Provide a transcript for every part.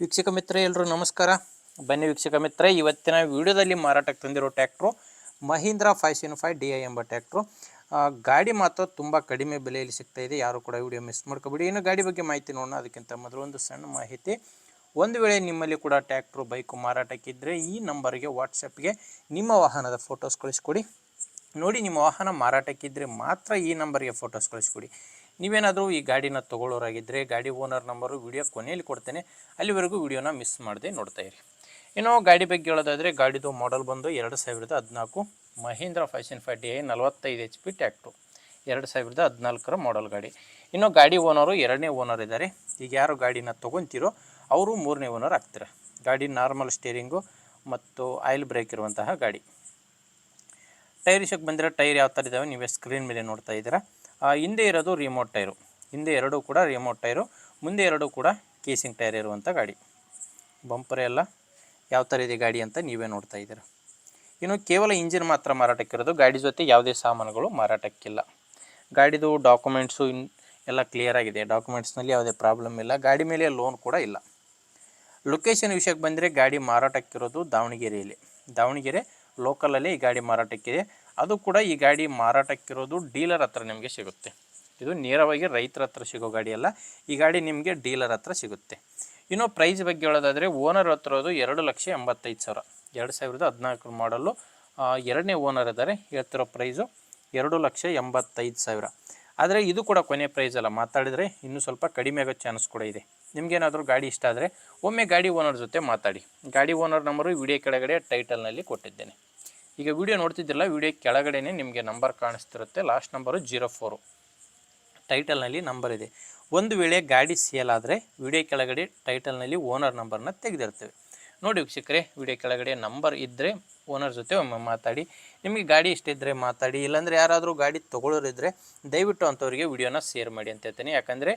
ವೀಕ್ಷಕ ಮಿತ್ರ ಎಲ್ಲರೂ ನಮಸ್ಕಾರ. ಬನ್ನಿ ವೀಕ್ಷಕ ಮಿತ್ರ, ಇವತ್ತಿನ ವಿಡಿಯೋದಲ್ಲಿ ಮಾರಾಟಕ್ಕೆ ತಂದಿರೋ ಟ್ಯಾಕ್ಟ್ರು ಮಹೀಂದ್ರ 505 DI ಎಂಬ ಟ್ಯಾಕ್ಟ್ರು. ಗಾಡಿ ಮಾತ್ರ ತುಂಬ ಕಡಿಮೆ ಬೆಲೆಯಲ್ಲಿ ಸಿಗ್ತಾ ಇದೆ. ಯಾರು ಕೂಡ ವಿಡಿಯೋ ಮಿಸ್ ಮಾಡ್ಕೊಬೇಡಿ. ಇನ್ನು ಗಾಡಿ ಬಗ್ಗೆ ಮಾಹಿತಿ ನೋಡೋಣ. ಅದಕ್ಕಿಂತ ಮೊದಲು ಒಂದು ಸಣ್ಣ ಮಾಹಿತಿ. ಒಂದು ವೇಳೆ ನಿಮ್ಮಲ್ಲಿ ಕೂಡ ಟ್ಯಾಕ್ಟ್ರು ಬೈಕು ಮಾರಾಟಕ್ಕಿದ್ದರೆ ಈ ನಂಬರ್ಗೆ ವಾಟ್ಸಪ್ಗೆ ನಿಮ್ಮ ವಾಹನದ ಫೋಟೋಸ್ ಕಳಿಸ್ಕೊಡಿ. ನೋಡಿ, ನಿಮ್ಮ ವಾಹನ ಮಾರಾಟಕ್ಕಿದ್ದರೆ ಮಾತ್ರ ಈ ನಂಬರ್ಗೆ ಫೋಟೋಸ್ ಕಳಿಸ್ಕೊಡಿ. ನೀವೇನಾದರೂ ಈ ಗಾಡಿನ ತೊಗೊಳ್ಳೋರಾಗಿದ್ದರೆ ಗಾಡಿ ಓನರ್ ನಂಬರು ವಿಡಿಯೋ ಕೊನೆಯಲ್ಲಿ ಕೊಡ್ತೇನೆ, ಅಲ್ಲಿವರೆಗೂ ವಿಡಿಯೋನ ಮಿಸ್ ಮಾಡದೆ ನೋಡ್ತಾ ಇರಿ. ಇನ್ನು ಗಾಡಿ ಬಗ್ಗೆ ಹೇಳೋದಾದರೆ, ಗಾಡಿದು ಮಾಡೆಲ್ ಬಂದು 2014 Mahindra 505 DI 45 HP tractor, 2014 model ಗಾಡಿ. ಇನ್ನು ಗಾಡಿ ಓನರು ಎರಡನೇ ಓನರ್ ಇದ್ದಾರೆ. ಈಗ ಯಾರು ಗಾಡಿನ ತೊಗೊತೀರೋ ಅವರು ಮೂರನೇ ಓನರ್ ಆಗ್ತಾರೆ. ಗಾಡಿ ನಾರ್ಮಲ್ ಸ್ಟೇರಿಂಗು ಮತ್ತು ಆಯಿಲ್ ಬ್ರೇಕ್ ಇರುವಂತಹ ಗಾಡಿ. ಟೈರ್ ವಿಷಯಕ್ಕೆ ಬಂದರೆ, ಟೈರ್ ಯಾವ ಥರ ಇದ್ದಾವೆ ನೀವೇ ಸ್ಕ್ರೀನ್ ಮೇಲೆ ನೋಡ್ತಾ ಇದ್ದೀರಾ. ಹಿಂದೆ ಇರೋದು ರಿಮೋಟ್ ಟೈರು, ಹಿಂದೆ ಎರಡೂ ಕೂಡ ರಿಮೋಟ್ ಟೈರು, ಮುಂದೆ ಎರಡೂ ಕೂಡ ಕೇಸಿಂಗ್ ಟೈರ್ ಇರುವಂಥ ಗಾಡಿ. ಬಂಪರ್ ಎಲ್ಲ ಯಾವ ಥರ ಇದೆ ಗಾಡಿ ಅಂತ ನೀವೇ ನೋಡ್ತಾ ಇದ್ದೀರಾ. ಇನ್ನು ಕೇವಲ ಇಂಜಿನ್ ಮಾತ್ರ ಮಾರಾಟಕ್ಕಿರೋದು, ಗಾಡಿ ಜೊತೆ ಯಾವುದೇ ಸಾಮಾನುಗಳು ಮಾರಾಟಕ್ಕಿಲ್ಲ. ಗಾಡಿದು ಡಾಕ್ಯುಮೆಂಟ್ಸು ಎಲ್ಲ ಕ್ಲಿಯರ್ ಆಗಿದೆ. ಡಾಕ್ಯುಮೆಂಟ್ಸ್ನಲ್ಲಿ ಯಾವುದೇ ಪ್ರಾಬ್ಲಮ್ ಇಲ್ಲ. ಗಾಡಿ ಮೇಲೆ ಲೋನ್ ಕೂಡ ಇಲ್ಲ. ಲೊಕೇಶನ್ ವಿಷಯಕ್ಕೆ ಬಂದರೆ, ಗಾಡಿ ಮಾರಾಟಕ್ಕಿರೋದು ದಾವಣಗೆರೆಯಲ್ಲಿ. ದಾವಣಗೆರೆ ಲೋಕಲಲ್ಲಿ ಈ ಗಾಡಿ ಮಾರಾಟಕ್ಕಿದೆ. ಅದು ಕೂಡ ಈ ಗಾಡಿ ಮಾರಾಟಕ್ಕಿರೋದು ಡೀಲರ್ ಹತ್ರ ನಿಮಗೆ ಸಿಗುತ್ತೆ. ಇದು ನೇರವಾಗಿ ರೈತರ ಹತ್ರ ಸಿಗೋ ಗಾಡಿ ಅಲ್ಲ, ಈ ಗಾಡಿ ನಿಮಗೆ ಡೀಲರ್ ಹತ್ರ ಸಿಗುತ್ತೆ. ಇನ್ನು ಪ್ರೈಸ್ ಬಗ್ಗೆ ಹೇಳೋದಾದರೆ, ಓನರ್ ಹತ್ರ ಇರೋದು 2,85,000, 2014 ಮಾಡಲು ಎರಡನೇ ಓನರ್ ಇದ್ದಾರೆ. ಹೇಳ್ತಿರೋ ಪ್ರೈಸು 2,85,000. ಆದರೆ ಇದು ಕೂಡ ಕೊನೆ ಪ್ರೈಸ್ ಅಲ್ಲ, ಮಾತಾಡಿದರೆ ಇನ್ನೂ ಸ್ವಲ್ಪ ಕಡಿಮೆ ಆಗೋ ಚಾನ್ಸ್ ಕೂಡ ಇದೆ. ನಿಮಗೇನಾದರೂ ಗಾಡಿ ಇಷ್ಟ ಆದರೆ ಒಮ್ಮೆ ಗಾಡಿ ಓನರ್ ಜೊತೆ ಮಾತಾಡಿ. ಗಾಡಿ ಓನರ್ ನಂಬರು ವಿಡಿಯೋ ಕೆಳಗಡೆ ಟೈಟಲ್ನಲ್ಲಿ ಕೊಟ್ಟಿದ್ದೇನೆ. ಈಗ ವಿಡಿಯೋ ನೋಡ್ತಿದ್ದಿಲ್ಲ, ವಿಡಿಯೋ ಕೆಳಗಡೆ ನಿಮಗೆ ನಂಬರ್ ಕಾಣಿಸ್ತಿರುತ್ತೆ. ಲಾಸ್ಟ್ ನಂಬರು 04, ಟೈಟಲ್ನಲ್ಲಿ ನಂಬರ್ ಇದೆ. ಒಂದು ವೇಳೆ ಗಾಡಿ ಸೇಲ್ ಆದರೆ ವಿಡಿಯೋ ಕೆಳಗಡೆ ಟೈಟಲ್ನಲ್ಲಿ ಓನರ್ ನಂಬರ್ನ ತೆಗೆದಿರ್ತೇವೆ. ನೋಡಿ ವೀಕ್ಷಕರೇ, ವಿಡಿಯೋ ಕೆಳಗಡೆ ನಂಬರ್ ಇದ್ದರೆ ಓನರ್ ಜೊತೆ ಒಮ್ಮೆ ಮಾತಾಡಿ. ನಿಮಗೆ ಗಾಡಿ ಇಷ್ಟ ಇದ್ದರೆ ಮಾತಾಡಿ, ಇಲ್ಲಾಂದರೆ ಯಾರಾದರೂ ಗಾಡಿ ತೊಗೊಳ್ಳೋರಿದ್ದರೆ ದಯವಿಟ್ಟು ಅಂಥವ್ರಿಗೆ ವಿಡಿಯೋನ ಶೇರ್ ಮಾಡಿ ಅಂತ ಹೇಳ್ತೀನಿ. ಯಾಕಂದರೆ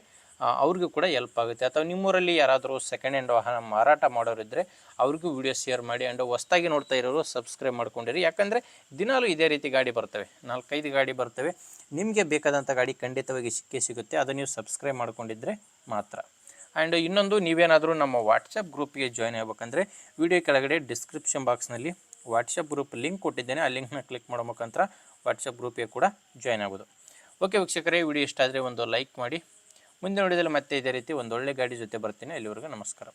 ಅವ್ರಿಗೂ ಕೂಡ ಹೆಲ್ಪ್ ಆಗುತ್ತೆ. ಅಥವಾ ನಿಮ್ಮೂರಲ್ಲಿ ಯಾರಾದರೂ ಸೆಕೆಂಡ್ ಹ್ಯಾಂಡ್ ವಾಹನ ಮಾರಾಟ ಮಾಡೋರಿದ್ದರೆ ಅವ್ರಿಗೂ ವಿಡಿಯೋ ಶೇರ್ ಮಾಡಿ. ಆ್ಯಂಡ್ ಹೊಸ್ದಾಗಿ ನೋಡ್ತಾ ಇರೋರು ಸಬ್ಸ್ಕ್ರೈಬ್ ಮಾಡ್ಕೊಂಡಿರಿ. ಯಾಕಂದರೆ ದಿನಾಲೂ ಇದೇ ರೀತಿ ಗಾಡಿ ಬರ್ತವೆ, 4-5 ಗಾಡಿ ಬರ್ತವೆ. ನಿಮಗೆ ಬೇಕಾದಂಥ ಗಾಡಿ ಖಂಡಿತವಾಗಿ ಸಿಗುತ್ತೆ. ಅದು ನೀವು ಸಬ್ಸ್ಕ್ರೈಬ್ ಮಾಡ್ಕೊಂಡಿದ್ದರೆ ಮಾತ್ರ. ಆ್ಯಂಡ್ ಇನ್ನೊಂದು, ನೀವೇನಾದರೂ ನಮ್ಮ ವಾಟ್ಸಪ್ ಗ್ರೂಪಿಗೆ ಜಾಯ್ನ್ ಆಗ್ಬೇಕಂದ್ರೆ ವಿಡಿಯೋ ಕೆಳಗಡೆ ಡಿಸ್ಕ್ರಿಪ್ಷನ್ ಬಾಕ್ಸ್ನಲ್ಲಿ ವಾಟ್ಸಪ್ ಗ್ರೂಪ್ ಲಿಂಕ್ ಕೊಟ್ಟಿದ್ದೇನೆ. ಆ ಲಿಂಕ್ನ ಕ್ಲಿಕ್ ಮಾಡೋ ಮುಖಾಂತರ ವಾಟ್ಸಪ್ ಗ್ರೂಪಿಗೆ ಕೂಡ ಜಾಯ್ನ್ ಆಗೋದು. ಓಕೆ ವೀಕ್ಷಕರೇ, ವಿಡಿಯೋ ಇಷ್ಟ ಆದರೆ ಒಂದು ಲೈಕ್ ಮಾಡಿ. ಮುಂದೆ ನೋಡಿದಲ್ಲಿ ಮತ್ತೆ ಇದೇ ರೀತಿ ಒಂದೊಳ್ಳೆ ಗಾಡಿ ಜೊತೆ ಬರ್ತೀನಿ. ಅಲ್ಲಿವರೆಗೂ ನಮಸ್ಕಾರ.